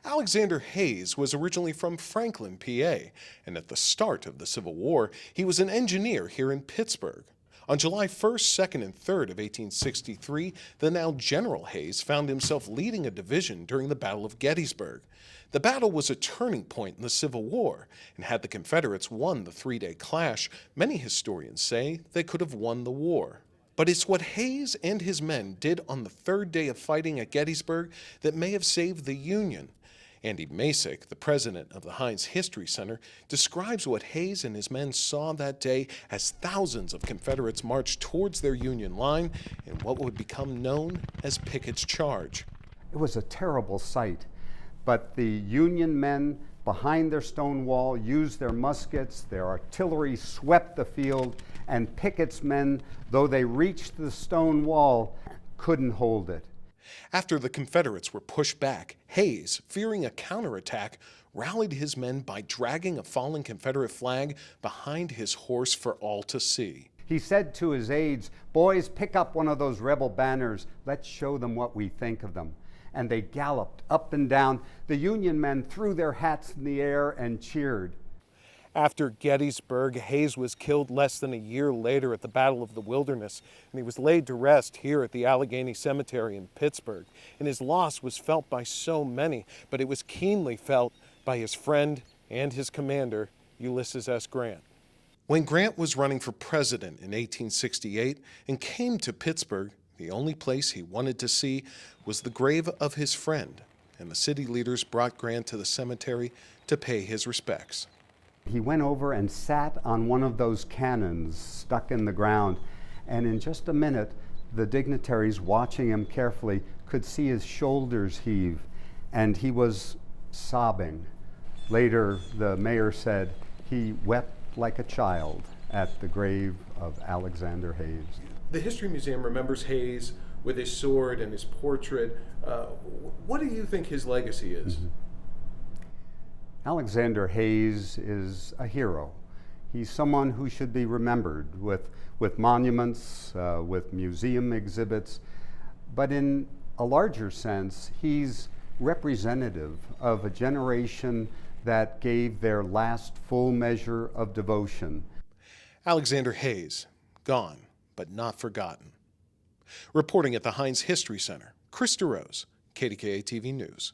Alexander Hayes was originally from Franklin, PA, and at the start of the Civil War, he was an engineer here in Pittsburgh. On July 1st, 2nd, and 3rd of 1863, the now General Hayes found himself leading a division during the Battle of Gettysburg. The battle was a turning point in the Civil War, and had the Confederates won the three-day clash, many historians say they could have won the war. But it's what Hayes and his men did on the third day of fighting at Gettysburg that may have saved the Union. Andy Masick, the president of the Heinz History Center, describes what Hayes and his men saw that day as thousands of Confederates marched towards their Union line in what would become known as Pickett's Charge. It was a terrible sight, but the Union men behind their stone wall used their muskets, their artillery swept the field, and Pickett's men, though they reached the stone wall, couldn't hold it. After the Confederates were pushed back, Hayes, fearing a counterattack, rallied his men by dragging a fallen Confederate flag behind his horse for all to see. He said to his aides, "Boys, pick up one of those rebel banners. Let's show them what we think of them." And they galloped up and down. The Union men threw their hats in the air and cheered. After Gettysburg, Hayes was killed less than a year later at the Battle of the Wilderness, and he was laid to rest here at the Allegheny Cemetery in Pittsburgh. And his loss was felt by so many, but it was keenly felt by his friend and his commander, Ulysses S. Grant. When Grant was running for president in 1868 and came to Pittsburgh, the only place he wanted to see was the grave of his friend, and the city leaders brought Grant to the cemetery to pay his respects. He went over and sat on one of those cannons stuck in the ground, and in just a minute, the dignitaries watching him carefully could see his shoulders heave, and he was sobbing. Later, the mayor said he wept like a child at the grave of Alexander Hayes. The History Museum remembers Hayes with his sword and his portrait. What do you think his legacy is? Alexander Hayes is a hero. He's someone who should be remembered with monuments, with museum exhibits, but in a larger sense, he's representative of a generation that gave their last full measure of devotion. Alexander Hayes, gone but not forgotten. Reporting at the Heinz History Center, DeRose, KDKA-TV News.